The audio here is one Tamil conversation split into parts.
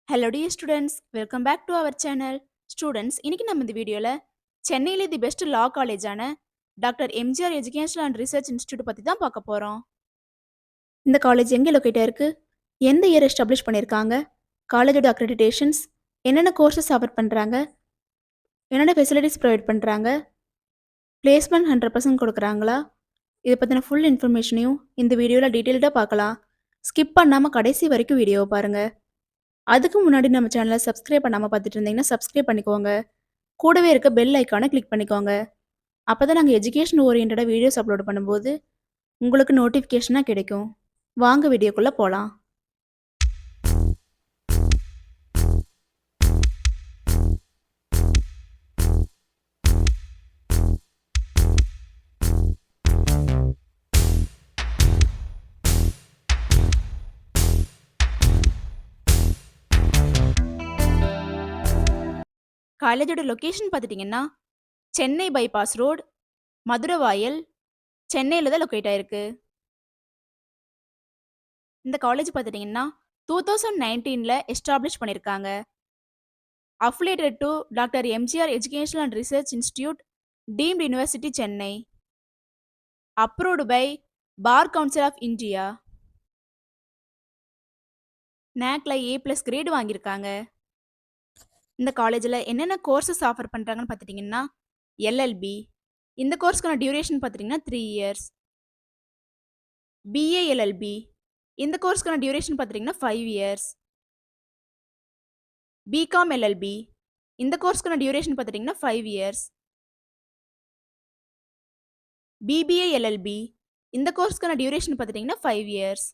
Hello dear students, welcome back to our channel. Students, இன்னைக்கு நம்ம இந்த வீடியோல சென்னையில தி பெஸ்ட் லா காலேஜான doctor MGR educational and research institute பத்தி தான் பார்க்க போறோம். இந்த காலேஜ் எங்க லொகேட் இருக்கு, எந்த இயர் எஸ்டாப்ளிஷ் பண்ணிருக்காங்க, காலேஜோட அக்ரெடிடேஷன்ஸ், என்னென்ன கோர்சஸ் ஆஃபர் பண்றாங்க, என்னென்ன ஃபெசிலிட்டிஸ் ப்ரொவைட் பண்றாங்க, பிளேஸ்மெண்ட் 100% கொடுக்குறாங்களா, இதை பத்தின ஃபுல் இன்ஃபர்மேஷனையும் இந்த வீடியோல டீட்டெயில்டாக பார்க்கலாம். ஸ்கிப் பண்ணாம கடைசி வரைக்கும் வீடியோவை பாருங்க. அதுக்கு முன்னாடி நம்ம சேனலை சப்ஸ்கிரைப் பண்ணாமல் பார்த்துட்டு இருந்தீங்கன்னா சப்ஸ்கிரைப் பண்ணிக்கோங்க. கூடவே இருக்க பெல் ஐக்கானை கிளிக் பண்ணிக்கோங்க. அப்போ தான் நாங்கள் எஜுகேஷன் ஓரியன்டாக வீடியோஸ் அப்லோட் பண்ணும்போது உங்களுக்கு நோட்டிஃபிகேஷனாக கிடைக்கும். வாங்க வீடியோக்குள்ளே போகலாம். காலேஜோட லொக்கேஷன் பார்த்துட்டிங்கன்னா சென்னை பைபாஸ் ரோடு, மதுரவாயல், சென்னையில் தான் லொக்கேட் ஆயிருக்கு. இந்த காலேஜ் பார்த்துட்டிங்கன்னா 2019 எஸ்டாப்ளிஷ் பண்ணியிருக்காங்க. Affiliated to doctor MGR educational and research institute, deemed university Chennai, approved by bar council of India, நேக்ல A+ கிரேடு வாங்கியிருக்காங்க. இந்த காலேஜில் என்னென்ன கோர்சஸ் ஆஃபர் பண்ணுறாங்கன்னு பார்த்துட்டிங்கன்னா LLB, இந்த கோர்ஸ்க்கான டியூரேஷன் பார்த்துட்டிங்கன்னா 3 இயர்ஸ். BA LLB, இந்த கோர்ஸ்க்கான டியூரேஷன் பார்த்துட்டிங்கன்னா 5 இயர்ஸ். BCom LLB, இந்த கோர்ஸ்க்கான டியூரேஷன் பார்த்துட்டிங்கன்னா 5 இயர்ஸ். BBA LLB, இந்த கோர்ஸ்க்கான டியூரேஷன் பார்த்துட்டிங்கன்னா 5 இயர்ஸ்.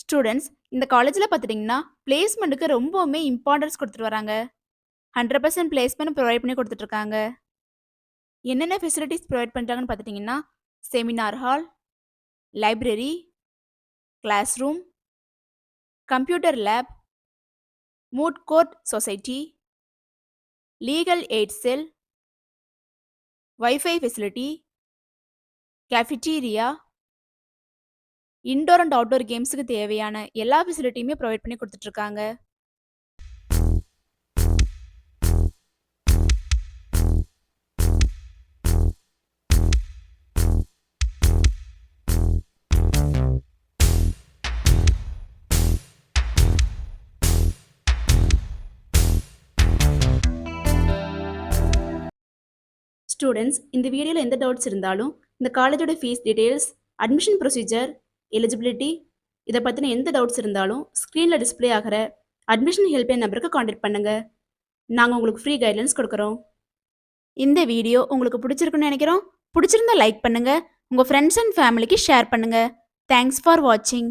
ஸ்டூடெண்ட்ஸ், இந்த காலேஜில் பார்த்துட்டிங்கன்னா பிளேஸ்மெண்ட்டுக்கு ரொம்பவுமே இம்பார்ட்டன்ஸ் கொடுத்துட்டு வராங்க. 100% பிளேஸ்மெண்ட் ப்ரொவைட் பண்ணி கொடுத்துட்ருக்காங்க. என்னென்ன ஃபெசிலிட்டிஸ் ப்ரொவைட் பண்ணுறாங்கன்னு பார்த்துட்டிங்கன்னா seminar hall, library, class room, computer lab, moot court society, legal aid cell, wifi facility, cafeteria, indoor and outdoor கேம்ஸுக்கு தேவையான எல்லா ஃபெசிலிட்டியுமே ப்ரொவைட் பண்ணி கொடுத்துட்ருக்காங்க. ஸ்டூடெண்ட்ஸ், இந்த வீடியோவில் எந்த டவுட்ஸ் இருந்தாலும் இந்த காலேஜோட fees details, admission procedure, eligibility, இதை பற்றின எந்த டவுட்ஸ் இருந்தாலும் ஸ்க்ரீனில் டிஸ்பிளே ஆகிற அட்மிஷன் ஹெல்ப்லைன் நம்பருக்கு காண்டாக்ட் பண்ணுங்கள். நாங்கள் உங்களுக்கு ஃப்ரீ கைட்லைன்ஸ் கொடுக்குறோம். இந்த வீடியோ உங்களுக்கு பிடிச்சிருக்குன்னு நினைக்கிறோம். பிடிச்சிருந்தா லைக் பண்ணுங்கள், உங்கள் ஃப்ரெண்ட்ஸ் அண்ட் ஃபேமிலிக்கு ஷேர் பண்ணுங்கள். தேங்க்ஸ் ஃபார் வாட்சிங்.